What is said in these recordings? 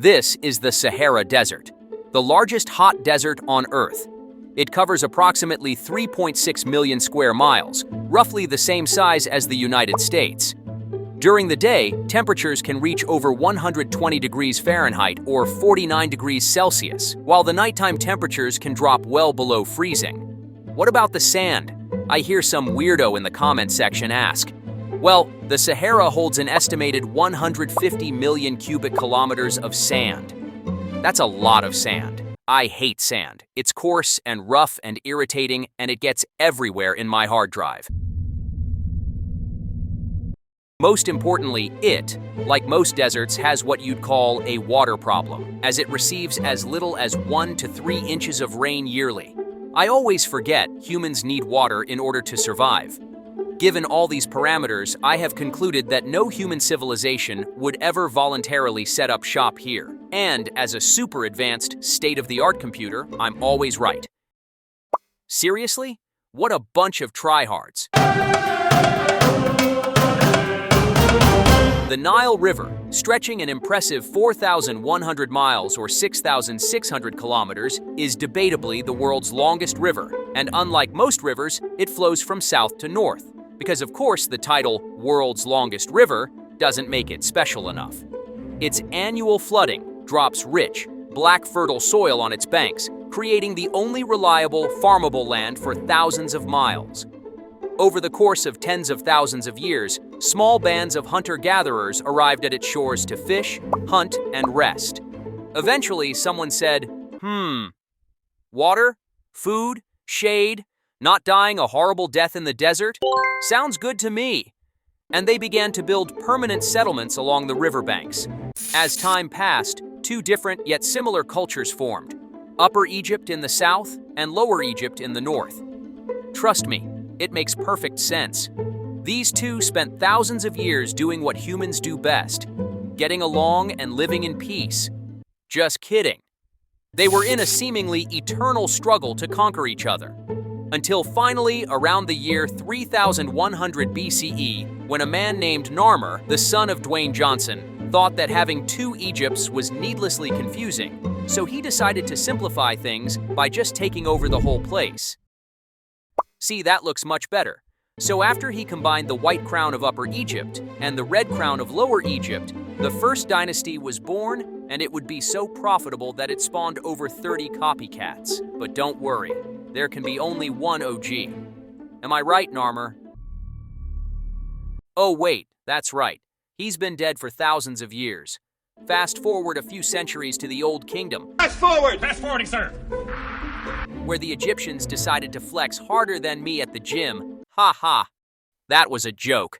This is the Sahara Desert, the largest hot desert on Earth. It covers approximately 3.6 million square miles, roughly the same size as the United States. During the day, temperatures can reach over 120 degrees Fahrenheit or 49 degrees Celsius, while the nighttime temperatures can drop well below freezing. What about the sand? I hear some weirdo in the comment section ask. Well, the Sahara holds an estimated 150 million cubic kilometers of sand. That's a lot of sand. I hate sand. It's coarse and rough and irritating, and it gets everywhere in my hard drive. Most importantly, it, like most deserts, has what you'd call a water problem, as it receives as little as 1 to 3 inches of rain yearly. I always forget humans need water in order to survive. Given all these parameters, I have concluded that no human civilization would ever voluntarily set up shop here. And as a super advanced, state-of-the-art computer, I'm always right. Seriously? What a bunch of tryhards. The Nile River, stretching an impressive 4,100 miles or 6,600 kilometers, is debatably the world's longest river, and unlike most rivers, it flows from south to north. Because of course the title, World's Longest River, doesn't make it special enough. Its annual flooding drops rich, black fertile soil on its banks, creating the only reliable, farmable land for thousands of miles. Over the course of tens of thousands of years, small bands of hunter-gatherers arrived at its shores to fish, hunt, and rest. Eventually, someone said, water, food, shade, not dying a horrible death in the desert? Sounds good to me. And they began to build permanent settlements along the riverbanks. As time passed, two different yet similar cultures formed: Upper Egypt in the south and Lower Egypt in the north. Trust me, it makes perfect sense. These two spent thousands of years doing what humans do best: getting along and living in peace. Just kidding. They were in a seemingly eternal struggle to conquer each other. Until finally, around the year 3100 BCE, when a man named Narmer, the son of Dwayne Johnson, thought that having two Egypts was needlessly confusing, so he decided to simplify things by just taking over the whole place. See, that looks much better. So after he combined the white crown of Upper Egypt and the red crown of Lower Egypt, the First Dynasty was born, and it would be so profitable that it spawned over 30 copycats. But don't worry, there can be only one OG. Am I right, Narmer? Oh wait, that's right. He's been dead for thousands of years. Fast forward a few centuries to the Old Kingdom. Fast forward! Fast forwarding, sir! Where the Egyptians decided to flex harder than me at the gym. Ha ha. That was a joke.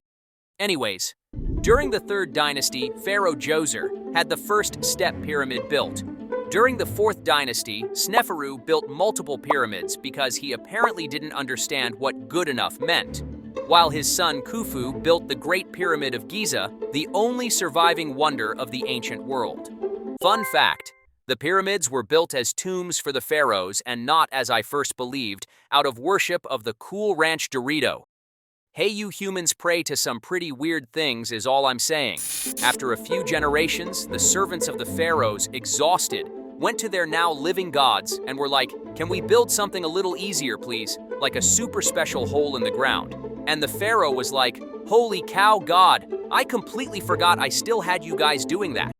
Anyways, during the Third Dynasty, Pharaoh Djoser had the first step pyramid built. During the Fourth Dynasty, Sneferu built multiple pyramids because he apparently didn't understand what good enough meant, while his son Khufu built the Great Pyramid of Giza, the only surviving wonder of the ancient world. Fun fact, the pyramids were built as tombs for the pharaohs and not, as I first believed, out of worship of the Cool Ranch Dorito. Hey, you humans pray to some pretty weird things is all I'm saying. After a few generations, the servants of the pharaohs, exhausted, went to their now living gods and were like, "Can we build something a little easier, please? Like a super special hole in the ground." And the pharaoh was like, "Holy cow, God, I completely forgot I still had you guys doing that."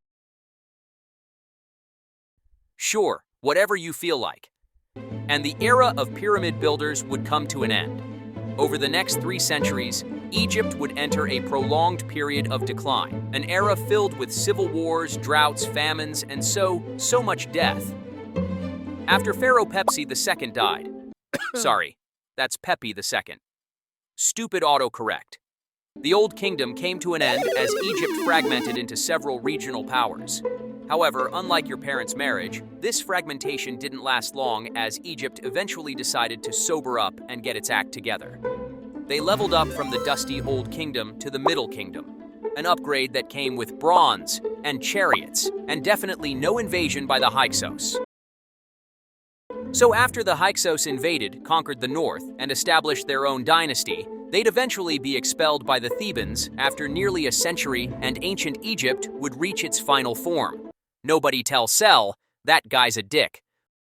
Sure, whatever you feel like. And the era of pyramid builders would come to an end. Over the next 3 centuries, Egypt would enter a prolonged period of decline, an era filled with civil wars, droughts, famines, and so much death. After Pharaoh Pepsi II died, sorry, that's Pepe II. Stupid autocorrect. The Old Kingdom came to an end as Egypt fragmented into several regional powers. However, unlike your parents' marriage, this fragmentation didn't last long as Egypt eventually decided to sober up and get its act together. They leveled up from the dusty Old Kingdom to the Middle Kingdom, an upgrade that came with bronze and chariots, and definitely no invasion by the Hyksos. So after the Hyksos invaded, conquered the north, and established their own dynasty, they'd eventually be expelled by the Thebans after nearly a century, and ancient Egypt would reach its final form. Nobody tell Cell, that guy's a dick.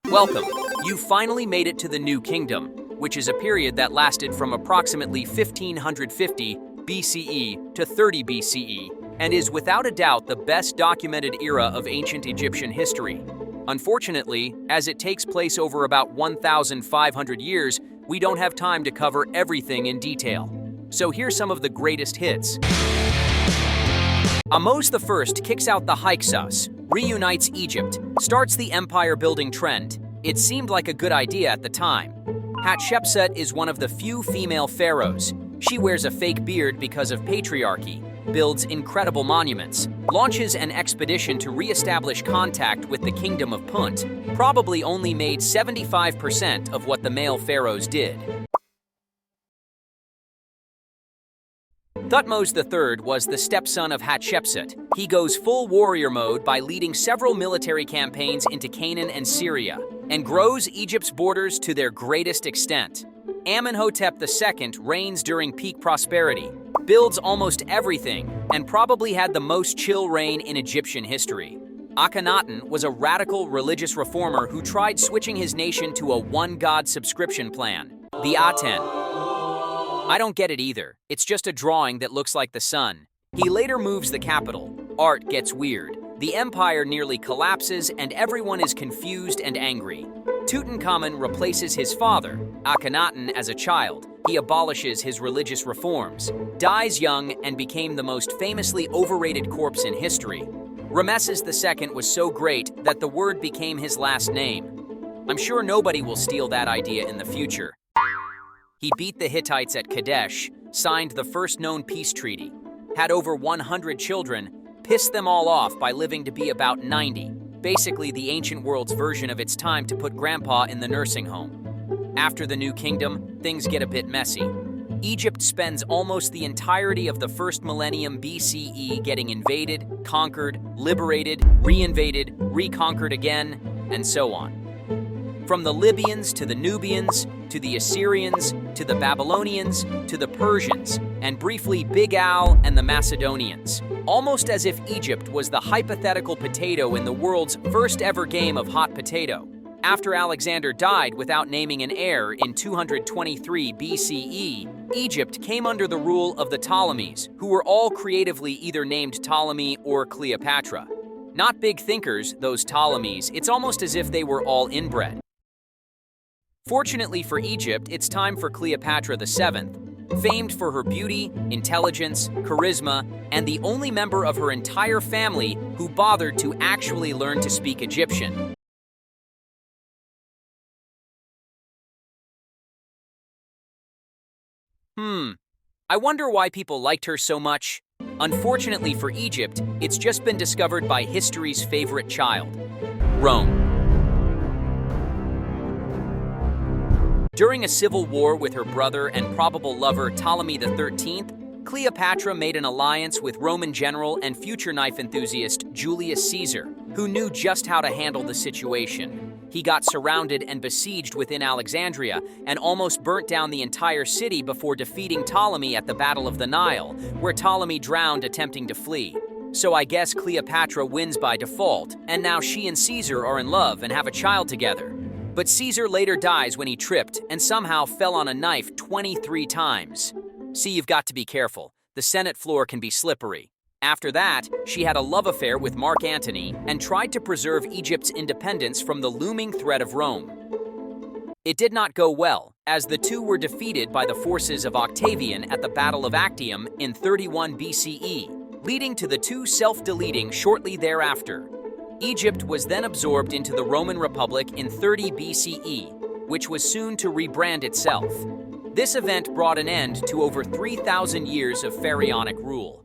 Welcome. You finally made it to the New Kingdom, which is a period that lasted from approximately 1550 BCE to 30 BCE, and is without a doubt the best documented era of ancient Egyptian history. Unfortunately, as it takes place over about 1,500 years, we don't have time to cover everything in detail. So here's some of the greatest hits. Ahmose I kicks out the Hyksos, reunites Egypt, starts the empire-building trend. It seemed like a good idea at the time. Hatshepsut is one of the few female pharaohs. She wears a fake beard because of patriarchy, builds incredible monuments, launches an expedition to re-establish contact with the Kingdom of Punt, probably only made 75% of what the male pharaohs did. Thutmose III was the stepson of Hatshepsut. He goes full warrior mode by leading several military campaigns into Canaan and Syria, and grows Egypt's borders to their greatest extent. Amenhotep II reigns during peak prosperity, builds almost everything, and probably had the most chill reign in Egyptian history. Akhenaten was a radical religious reformer who tried switching his nation to a one-god subscription plan, the Aten. I don't get it either. It's just a drawing that looks like the sun. He later moves the capital. Art gets weird. The empire nearly collapses and everyone is confused and angry. Tutankhamun replaces his father, Akhenaten, as a child. He abolishes his religious reforms, dies young, and became the most famously overrated corpse in history. Rameses II was so great that the word became his last name. I'm sure nobody will steal that idea in the future. He beat the Hittites at Kadesh, signed the first known peace treaty, had over 100 children, pissed them all off by living to be about 90, basically the ancient world's version of its time to put grandpa in the nursing home. After the New Kingdom, things get a bit messy. Egypt spends almost the entirety of the first millennium BCE getting invaded, conquered, liberated, reinvaded, reconquered again, and so on. From the Libyans to the Nubians, to the Assyrians, to the Babylonians, to the Persians, and briefly Big Al and the Macedonians. Almost as if Egypt was the hypothetical potato in the world's first ever game of hot potato. After Alexander died without naming an heir in 223 BCE, Egypt came under the rule of the Ptolemies, who were all creatively either named Ptolemy or Cleopatra. Not big thinkers, those Ptolemies, it's almost as if they were all inbred. Fortunately for Egypt, it's time for Cleopatra VII, famed for her beauty, intelligence, charisma, and the only member of her entire family who bothered to actually learn to speak Egyptian. I wonder why people liked her so much. Unfortunately for Egypt, it's just been discovered by history's favorite child, Rome. During a civil war with her brother and probable lover Ptolemy XIII, Cleopatra made an alliance with Roman general and future knife enthusiast Julius Caesar, who knew just how to handle the situation. He got surrounded and besieged within Alexandria and almost burnt down the entire city before defeating Ptolemy at the Battle of the Nile, where Ptolemy drowned attempting to flee. So I guess Cleopatra wins by default, and now she and Caesar are in love and have a child together. But Caesar later dies when he tripped and somehow fell on a knife 23 times. See, you've got to be careful. The Senate floor can be slippery. After that, she had a love affair with Mark Antony and tried to preserve Egypt's independence from the looming threat of Rome. It did not go well, as the two were defeated by the forces of Octavian at the Battle of Actium in 31 BCE, leading to the two self-deleting shortly thereafter. Egypt was then absorbed into the Roman Republic in 30 BCE, which was soon to rebrand itself. This event brought an end to over 3,000 years of pharaonic rule.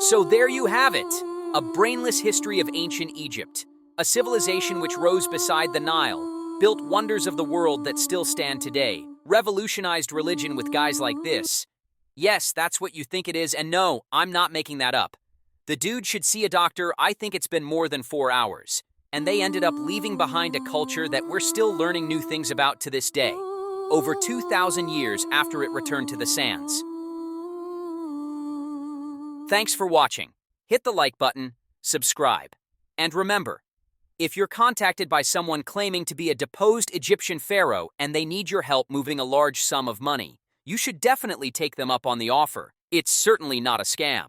So there you have it, a brainless history of ancient Egypt, a civilization which rose beside the Nile, built wonders of the world that still stand today, revolutionized religion with guys like this. Yes, that's what you think it is, and no, I'm not making that up. The dude should see a doctor. I think it's been more than 4 hours. And they ended up leaving behind a culture that we're still learning new things about to this day, over 2,000 years after it returned to the sands. Thanks for watching. Hit the like button, subscribe. And remember, if you're contacted by someone claiming to be a deposed Egyptian pharaoh and they need your help moving a large sum of money, you should definitely take them up on the offer. It's certainly not a scam.